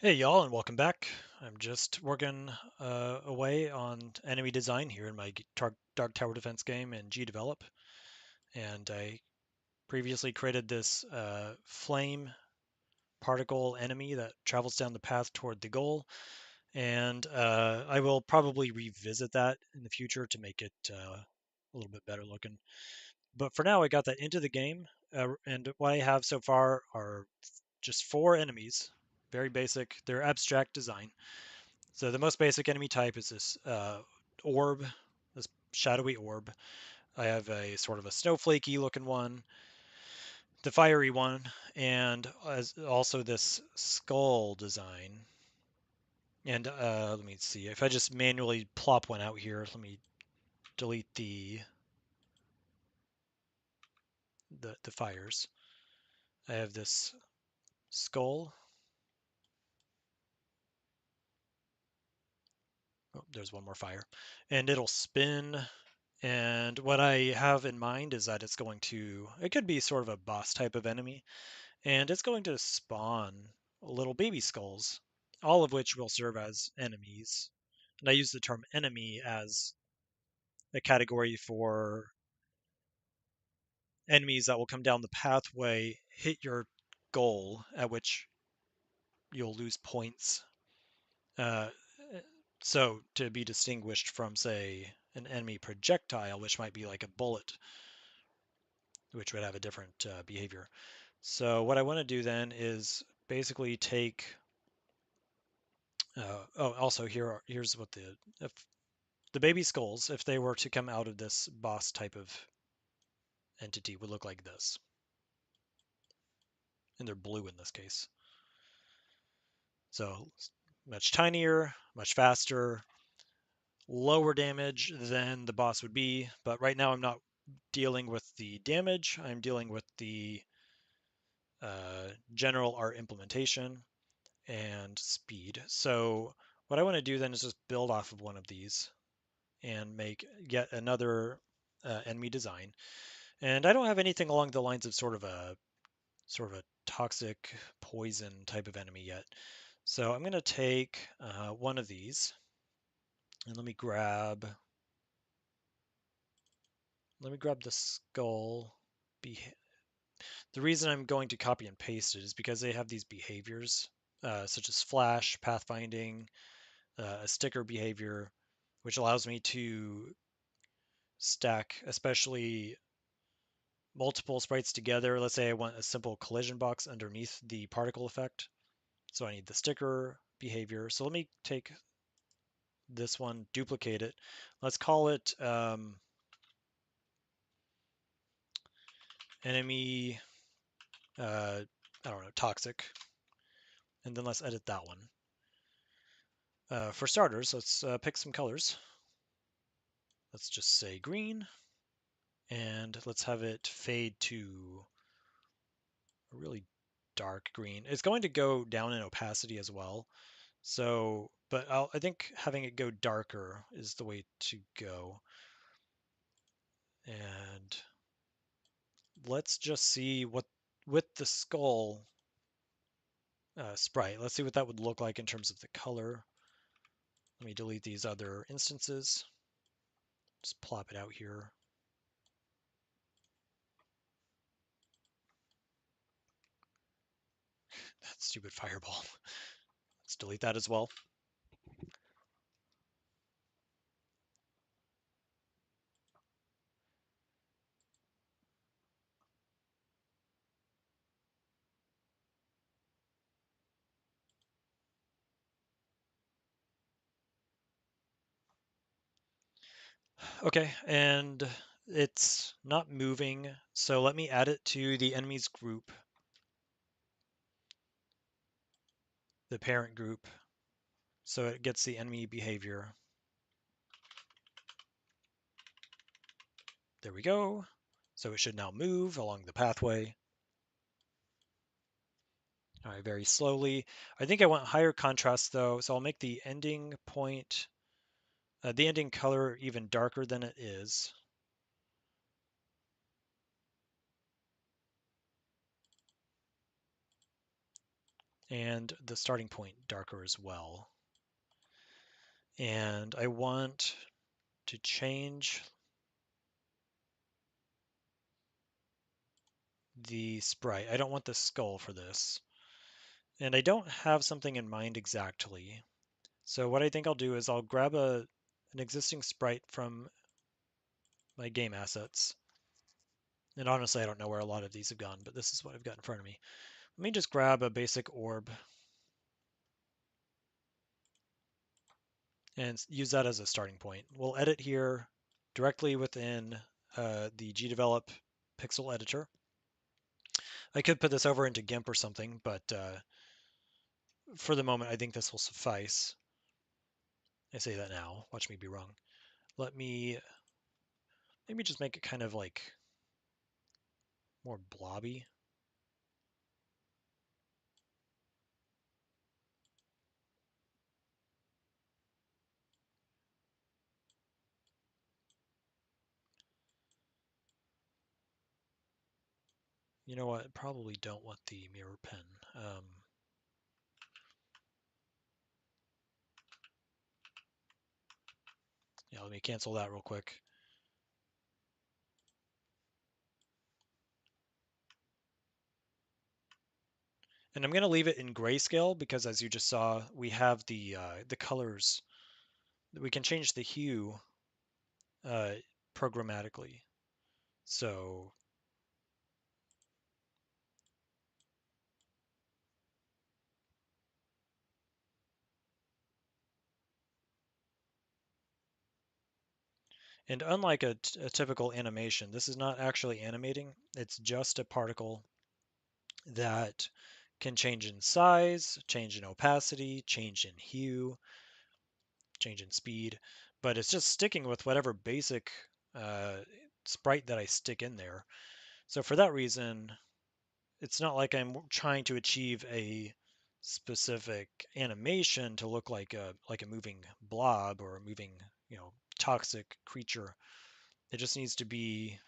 Hey y'all, and welcome back. I'm just working away on enemy design here in my Dark Tower Defense game in GDevelop, and I previously created this flame particle enemy that travels down the path toward the goal, and I will probably revisit that in the future to make it a little bit better looking. But for now, I got that into the game, and what I have so far are just four enemies, very basic. They're abstract design. So the most basic enemy type is this orb, this shadowy orb. I have a sort of a snowflakey looking one, the fiery one, and also this skull design. And let me see. If I just manually plop one out here, let me delete the fires. I have this skull. Oh, there's one more fire, and it'll spin. And what I have in mind is that it's going to, it could be sort of a boss type of enemy, and it's going to spawn little baby skulls, all of which will serve as enemies. And I use the term enemy as a category for enemies that will come down the pathway, hit your goal, at which you'll lose points. Uh, so to be distinguished from, say, an enemy projectile, which might be like a bullet, which would have a different behavior. So what I want to do then is basically take oh, also here's what if the baby skulls, if they were to come out of this boss type of entity, would look like this, and they're blue in this case. So much tinier, much faster, lower damage than the boss would be. But right now I'm not dealing with the damage. I'm dealing with the general art implementation and speed. So what I want to do then is just build off of one of these and make yet another enemy design. And I don't have anything along the lines of sort of a toxic poison type of enemy yet. So I'm going to take one of these and let me grab the skull. The reason I'm going to copy and paste it is because they have these behaviors such as flash, pathfinding, a sticker behavior, which allows me to stack especially multiple sprites together. Let's say I want a simple collision box underneath the particle effect. So I need the sticker behavior. So let me take this one, duplicate it. Let's call it enemy, I don't know, toxic. And then let's edit that one. For starters, let's pick some colors. Let's just say green. And let's have it fade to a really dark green. It's going to go down in opacity as well. So, but I think having it go darker is the way to go. And let's just see what, with the skull sprite, let's see what that would look like in terms of the color. Let me delete these other instances. Just plop it out here. That stupid fireball. Let's delete that as well. Okay, and it's not moving, so let me add it to the enemies group, the parent group, so it gets the enemy behavior. There we go. So it should now move along the pathway. All right, very slowly. I think I want higher contrast though, so I'll make the ending point, the ending color even darker than it is. and the starting point darker as well. And I want to change the sprite. I don't want the skull for this. And I don't have something in mind exactly. So what I think I'll do is I'll grab an existing sprite from my game assets. And honestly, I don't know where a lot of these have gone, but this is what I've got in front of me. Let me just grab a basic orb and use that as a starting point. We'll edit here directly within the GDevelop pixel editor. I could put this over into GIMP or something, but for the moment, I think this will suffice. I say that now. Watch me be wrong. Let me maybe just make it kind of like more blobby. You know what? Probably don't want the mirror pen. Yeah, let me cancel that real quick. And I'm going to leave it in grayscale because, as you just saw, we have the colors. We can change the hue uh, programmatically. So, and unlike a typical animation, this is not actually animating. It's just a particle that can change in size, change in opacity, change in hue, change in speed, but it's just sticking with whatever basic uh, sprite that I stick in there. So for that reason, it's not like I'm trying to achieve a specific animation to look like a moving blob or a moving, toxic creature. It just needs to be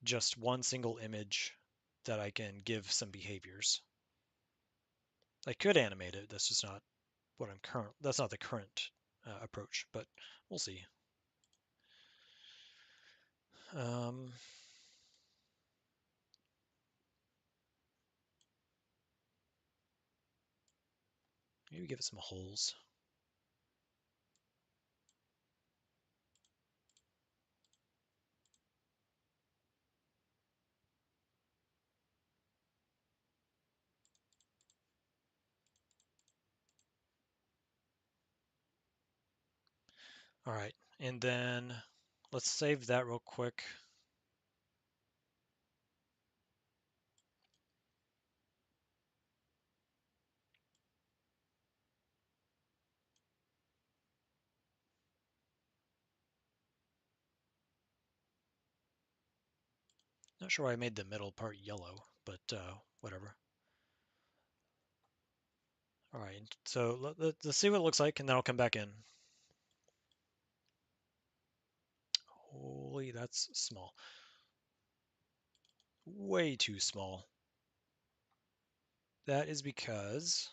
just one single image that I can give some behaviors. I could animate it. That's just not what I'm current. That's not the current approach, but we'll see. Um, Maybe give it some holes. All right, and then let's save that real quick. Not sure why I made the middle part yellow, but whatever. All right, so let's see what it looks like, and then I'll come back in. Holy, that's small. Way too small. That is because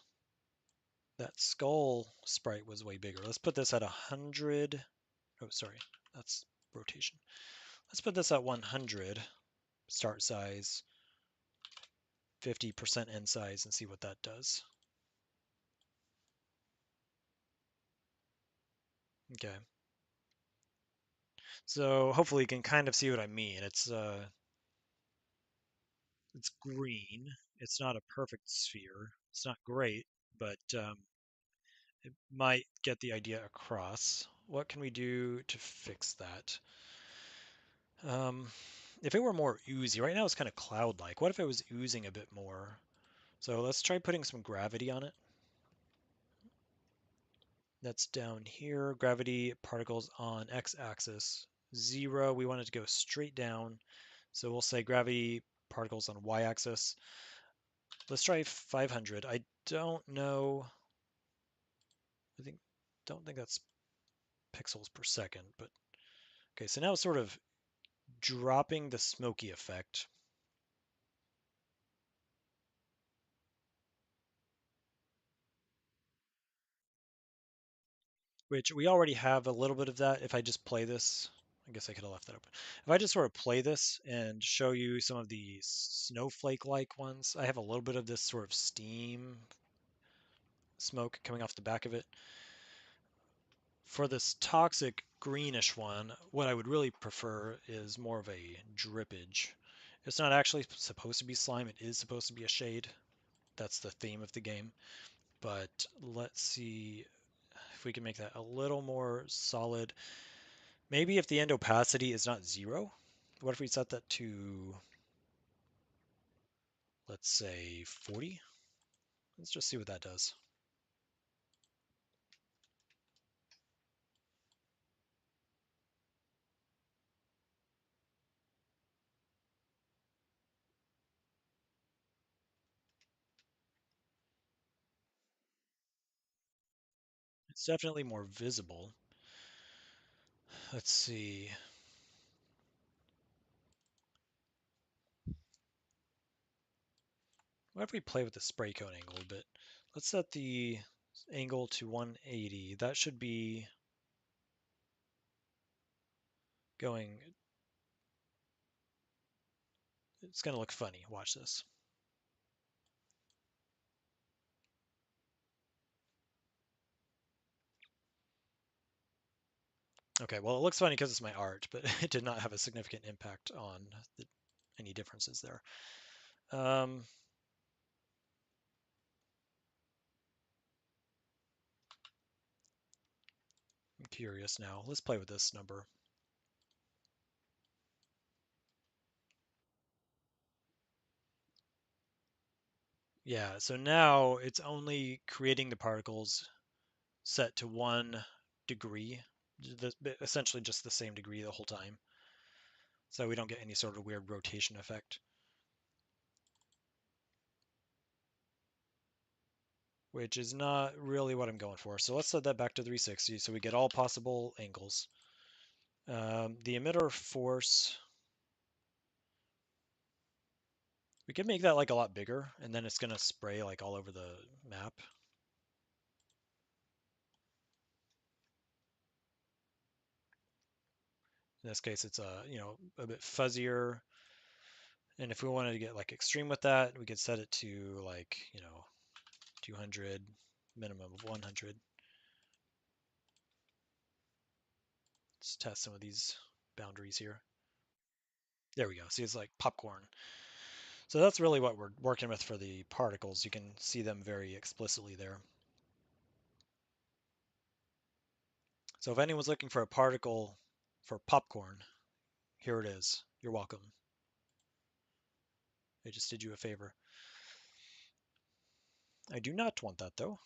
that skull sprite was way bigger. Let's put this at 100. Oh, sorry, that's rotation. Let's put this at 100 start size, 50% end size, and see what that does. Okay. So hopefully you can kind of see what I mean. It's green. It's not a perfect sphere. It's not great, but it might get the idea across. What can we do to fix that? Um, if it were more oozy, right now it's kind of cloud-like. What if it was oozing a bit more? So let's try putting some gravity on it. That's down here. Gravity particles on x-axis 0. We want it to go straight down. So we'll say gravity particles on y-axis. Let's try 500. I don't know. I don't think that's pixels per second, but okay. So now it's sort of dropping the smoky effect. which we already have a little bit of that. If I just play this, I guess I could have left that open. If I just sort of play this and show you some of the snowflake-like ones, I have a little bit of this sort of steam smoke coming off the back of it. For this toxic greenish one, what I would really prefer is more of a drippage. It's not actually supposed to be slime, it is supposed to be a shade. That's the theme of the game. But let's see if we can make that a little more solid. Maybe if the end opacity is not 0, what if we set that to, let's say, 40? Let's just see what that does. It's definitely more visible. Let's see. What if we play with the spray cone angle a bit? Let's set the angle to 180. That should be going, it's going to look funny. Watch this. Okay, well, it looks funny because it's my art, but it did not have a significant impact on any differences there. I'm curious now. Let's play with this number. Yeah, so now it's only creating the particles set to 1 degree, essentially just the same degree the whole time. So we don't get any sort of weird rotation effect, which is not really what I'm going for. So let's set that back to 360 so we get all possible angles. The emitter force, we could make that like a lot bigger, and then it's going to spray like all over the map. In this case, it's a bit fuzzier. And if we wanted to get like extreme with that, we could set it to like 200, minimum of 100. Let's test some of these boundaries here. There we go. See, it's like popcorn. So that's really what we're working with for the particles. You can see them very explicitly there. So if anyone's looking for a particle for popcorn, here it is. You're welcome. I just did you a favor. I do not want that though.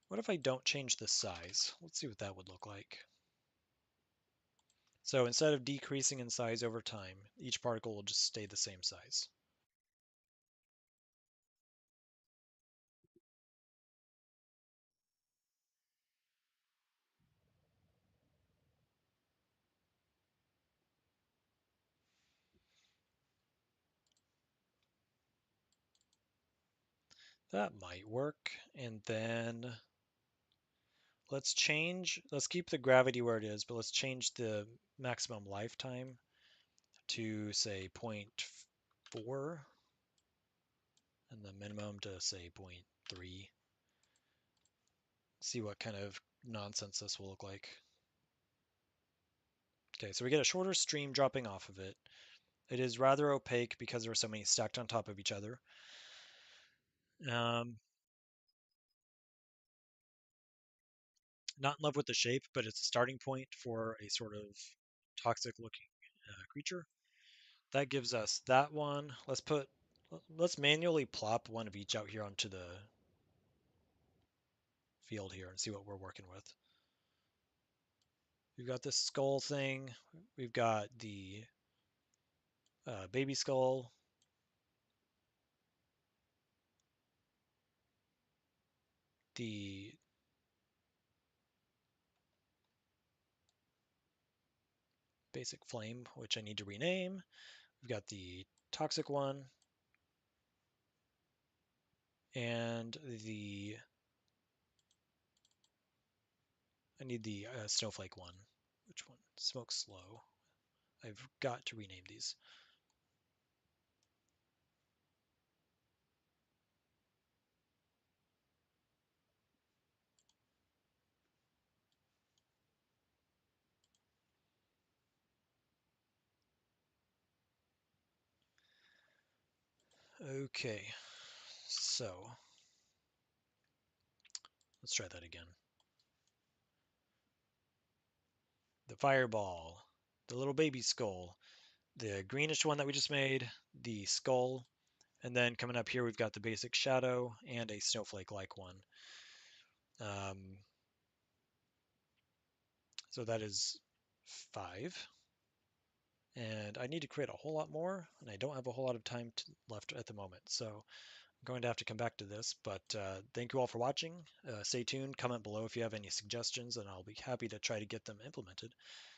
What if I don't change the size? Let's see what that would look like. So instead of decreasing in size over time, each particle will just stay the same size. That might work. And then let's keep the gravity where it is, but let's change the maximum lifetime to say 0.4 and the minimum to say 0.3. See what kind of nonsense this will look like. Okay, so we get a shorter stream dropping off of it. It is rather opaque because there are so many stacked on top of each other. Um, Not in love with the shape, but it's a starting point for a sort of toxic looking creature. That gives us that one. Let's manually plop one of each out here onto the field here and see what we're working with. We've got this skull thing. We've got the baby skull. the basic flame, which I need to rename. We've got the toxic one and I need the snowflake one. Which one? Smoke slow. I've got to rename these. Okay, so let's try that again. The fireball, the little baby skull, the greenish one that we just made, the skull, and then coming up here we've got the basic shadow and a snowflake-like one. Um, so that is 5. And I need to create a whole lot more, and I don't have a whole lot of time left at the moment. So I'm going to have to come back to this, but thank you all for watching. Stay tuned, comment below if you have any suggestions, and I'll be happy to try to get them implemented.